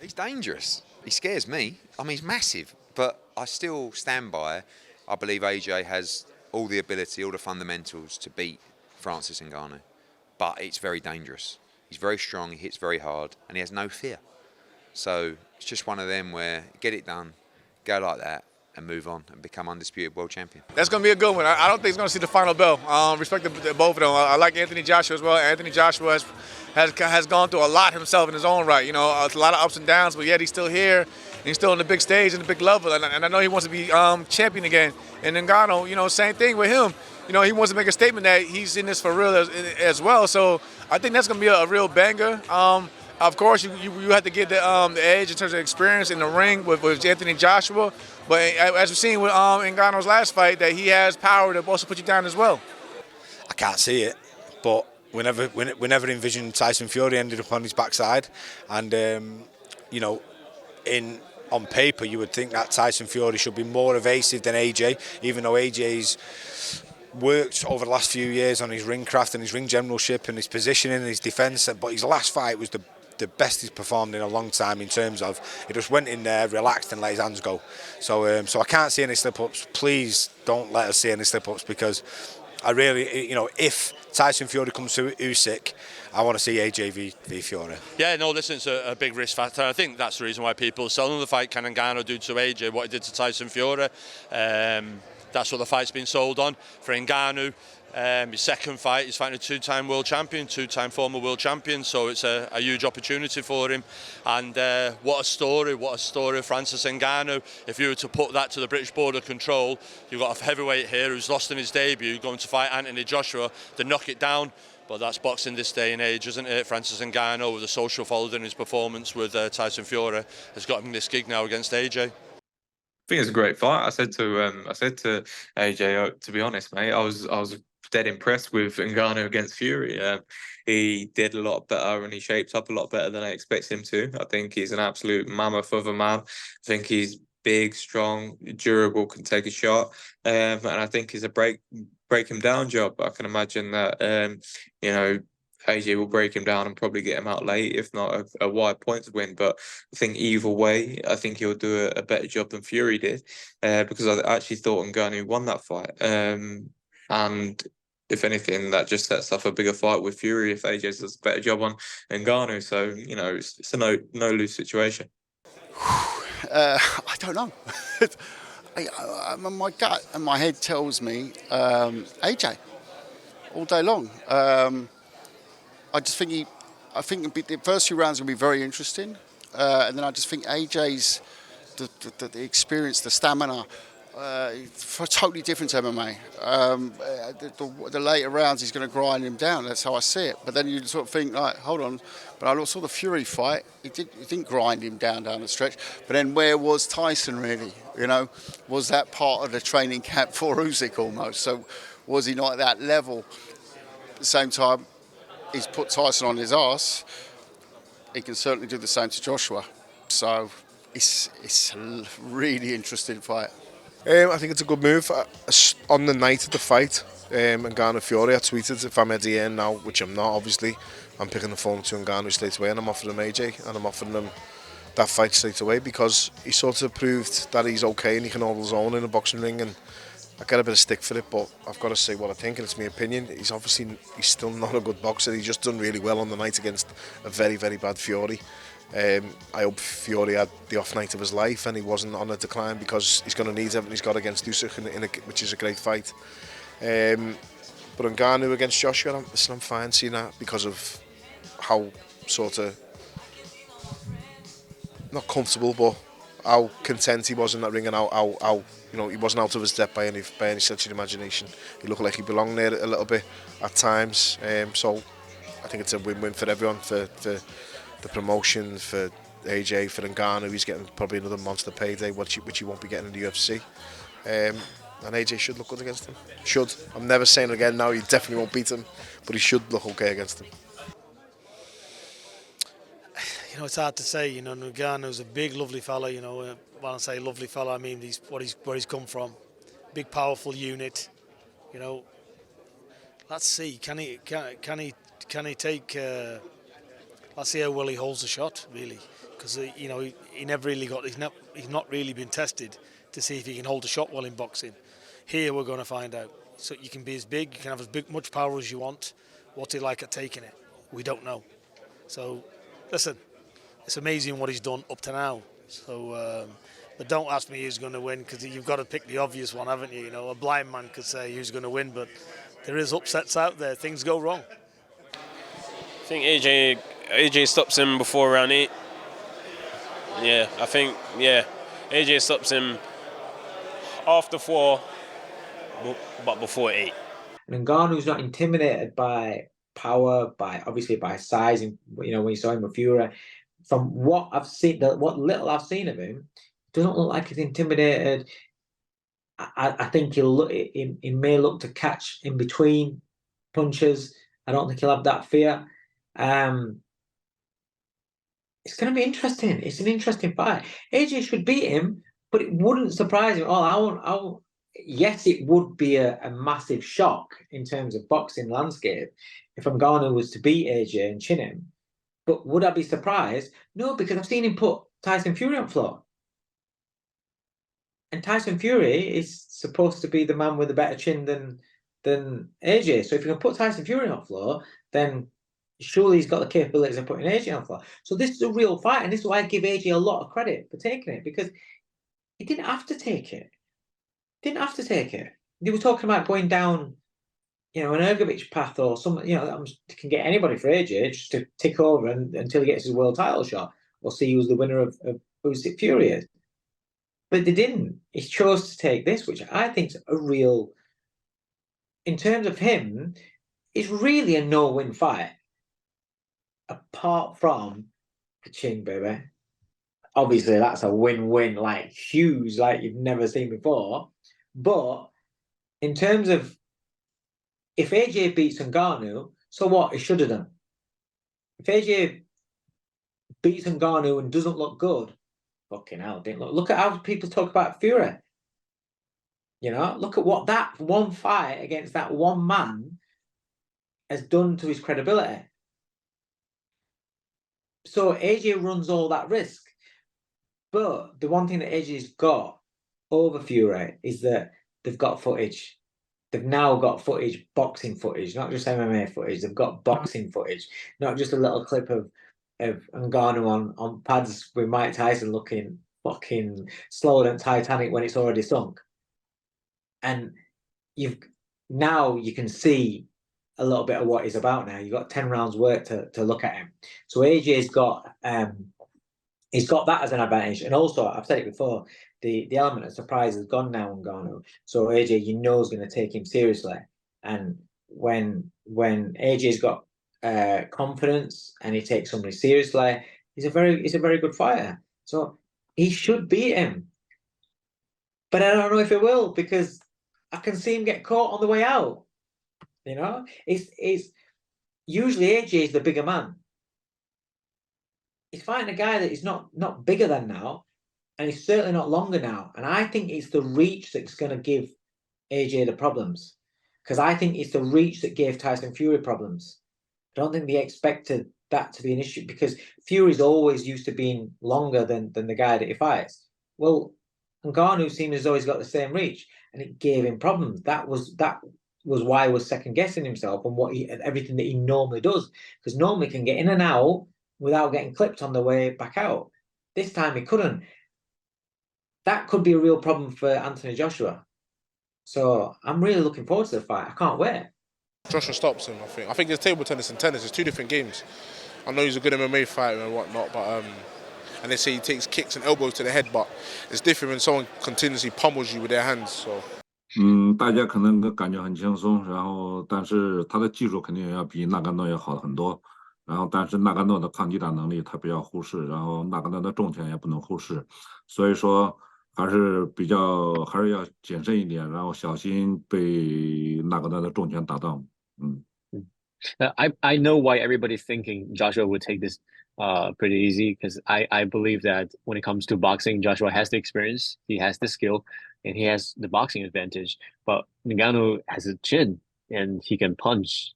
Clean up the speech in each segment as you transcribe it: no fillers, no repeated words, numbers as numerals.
He's dangerous. He scares me. I mean, he's massive, but I still stand by. I believe AJ has all the ability, all the fundamentals to beat Francis Ngannou, but it's very dangerous. He's very strong, he hits very hard, and he has no fear. So it's just one of them where get it done, go like that, and move on and become undisputed world champion. That's going to be a good one. I don't think he's going to see the final bell. Respect to both of them. I like Anthony Joshua as well. Anthony Joshua has gone through a lot himself in his own right. You know, a lot of ups and downs, but yet he's still here. And he's still on the big stage and the big level. And I know he wants to be champion again. And Ngannou, you know, same thing with him. You know, he wants to make a statement that he's in this for real as well. So I think that's going to be a real banger. Of course, you have to get the edge in terms of experience in the ring with Anthony Joshua. But as we've seen with Ngannou's last fight, that he has power to also put you down as well. I can't see it, but we never envisioned Tyson Fury ended up on his backside. And, you know, on paper, you would think that Tyson Fury should be more evasive than AJ, even though AJ's worked over the last few years on his ring craft and his ring generalship and his positioning and his defence. But his last fight was the best he's performed in a long time in terms of he just went in there, relaxed and let his hands go. So I can't see any slip-ups. Please don't let us see any slip-ups, because I really, you know, if Tyson Fury comes to Usyk, I want to see AJ v Fury. Yeah, no, listen, it's a big risk factor. I think that's the reason why people are selling the fight. Can Ngannou do to AJ what he did to Tyson Fury? That's what the fight's been sold on. For Ngannou, his second fight, he's fighting a two-time world champion, two-time former world champion, so it's a huge opportunity for him. And what a story of Francis Ngannou. If you were to put that to the British Board of Control, you've got a heavyweight here who's lost in his debut, going to fight Anthony Joshua, to knock it down. But that's boxing this day and age, isn't it? Francis Ngannou, with the social following his performance with Tyson Fury, has got him this gig now against AJ. I think it's a great fight. I said to AJ, to be honest, mate, I was dead impressed with Ngannou against Fury. He did a lot better and he shaped up a lot better than I expected him to. I think he's an absolute mammoth of a man. I think he's big, strong, durable, can take a shot, and I think he's a break him down job. I can imagine that you know, AJ will break him down and probably get him out late, if not a wide points win. But I think either way, I think he'll do a better job than Fury did, because I actually thought Ngannou won that fight. And if anything, that just sets up a bigger fight with Fury if AJ does a better job on Ngannou. So, you know, it's a no-lose situation. I don't know. My gut and my head tells me AJ all day long. I think the first few rounds will be very interesting, and then I just think AJ's the experience, the stamina, totally different to MMA. The later rounds he's going to grind him down. That's how I see it. But then you sort of think, like, hold on. But I saw the Fury fight. He didn't grind him down the stretch. But then where was Tyson really? You know, was that part of the training camp for Usyk almost? So was he not at that level? At the same time, he's put Tyson on his arse. He can certainly do the same to Joshua. So it's a really interesting fight. I think it's a good move. On the night of the fight, Ngannou Fury, I tweeted, if I'm Eddie Hearn now, which I'm not obviously, I'm picking the phone to Ngannou straight away and I'm offering him AJ and I'm offering him that fight straight away, because he sort of proved that he's okay and he can hold his own in a boxing ring, and I get a bit of stick for it, but I've got to say what I think, and it's my opinion. He's still not a good boxer. He's just done really well on the night against a very, very bad Fury. I hope Fury had the off night of his life and he wasn't on a decline, because he's going to need everything he's got against Usyk, which is a great fight. But Ngannou against Joshua, I'm fine seeing that, because of how sort of, not comfortable, but how content he was in that ring, and how you know, he wasn't out of his depth by any stretch of imagination. He looked like he belonged there a little bit at times. So I think it's a win-win for everyone, for the promotion, for AJ, for Ngannou. He's getting probably another monster payday, which he won't be getting in the UFC. And AJ should look good against him. Should. I'm never saying it again now, he definitely won't beat him, but he should look okay against him. You know, it's hard to say. You know, Ngannou's a big, lovely fella. You know, when I say lovely fella, I mean where he's come from. Big, powerful unit. You know, let's see. Can he take? Let's see how well he holds the shot. Really, because you know he never really got he's not really been tested to see if he can hold a shot well in boxing. Here we're going to find out. So you can be as big, you can have much power as you want. What's he like at taking it? We don't know. So listen, it's amazing what he's done up to now. So, but don't ask me who's going to win, because you've got to pick the obvious one, haven't you? You know, a blind man could say who's going to win, but there is upsets out there. Things go wrong. I think AJ stops him before round 8. Yeah, I think AJ stops him after 4, but before 8. Ngannou's not intimidated by power, by size, and you know when you saw him with Fury. From what I've seen, what little I've seen of him, doesn't look like he's intimidated. I think he may look to catch in between punches. I don't think he'll have that fear. It's going to be interesting. It's an interesting fight. AJ should beat him, but it wouldn't surprise him. Yes, it would be a massive shock in terms of boxing landscape if Ngannou was to beat AJ and chin him. But would I be surprised? No, because I've seen him put Tyson Fury on floor. And Tyson Fury is supposed to be the man with a better chin than AJ. So if you can put Tyson Fury on floor, then surely he's got the capabilities of putting AJ on floor. So this is a real fight, and this is why I give AJ a lot of credit for taking it, because he didn't have to take it. They were talking about going down, you know, an Ergovic path or something, you know, that can get anybody for AJ just to tick over until he gets his world title shot, or see who's the winner of Usyk Fury is. But they didn't. He chose to take this, which I think is a real, in terms of him, it's really a no-win fight. Apart from the chin, baby. Obviously, that's a win-win, like huge, like you've never seen before. But in terms of, if AJ beats Ngannou, so what? He should have done. If AJ beats Ngannou and doesn't look good, fucking hell, didn't look. Look at how people talk about Fury. You know, look at what that one fight against that one man has done to his credibility. So AJ runs all that risk. But the one thing that AJ's got over Fury is that they've got footage. They've now got footage, boxing footage, not just MMA footage. They've got boxing footage, not just a little clip of Ngannou on pads with Mike Tyson looking fucking slower than Titanic when it's already sunk. And you can see a little bit of what he's about now. You've got 10 rounds work to look at him. So AJ's got he's got that as an advantage. And also, I've said it before, the element of surprise has gone now on Ngannou. So AJ, you know, is going to take him seriously. And when AJ's got confidence and he takes somebody seriously, he's a very good fighter. So he should beat him. But I don't know if he will, because I can see him get caught on the way out. You know, it's usually AJ is the bigger man. He's fighting a guy that is not bigger than now, and he's certainly not longer now. And I think it's the reach that's going to give AJ the problems, because I think it's the reach that gave Tyson Fury problems. I don't think they expected that to be an issue, because Fury's always used to being longer than the guy that he fights. Well, Ngannou seemed as though he's got the same reach, and it gave him problems. That was why he was second guessing himself and everything that he normally does, because normally he can get in and out without getting clipped on the way back out. This time he couldn't. That could be a real problem for Anthony Joshua. So I'm really looking forward to the fight. I can't wait. Joshua stops him, I think. I think it's table tennis and tennis. It's two different games. I know he's a good MMA fighter and whatnot, but and they say he takes kicks and elbows to the head, but it's different when someone continuously pummels you with their hands. So. 大家可能感觉很轻松，然后但是他的技术肯定要比纳甘诺要好很多，然后但是纳甘诺的抗击打能力他不要忽视，然后纳甘诺的重拳也不能忽视，所以说还是要谨慎一点，然后小心被纳甘诺的重拳打到。I know why everybody's thinking Joshua would take this pretty easy, because I believe that when it comes to boxing, Joshua has the experience, he has the skill, and he has the boxing advantage. But Ngannou has a chin, and he can punch.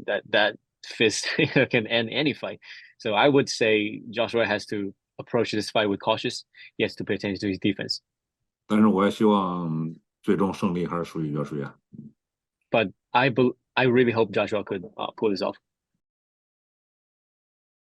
That fist can end any fight. So I would say Joshua has to approach this fight with cautious. He has to pay attention to his defense. 但是我也希望最终胜利还是属于岳水岩。But I really hope Joshua could pull this off.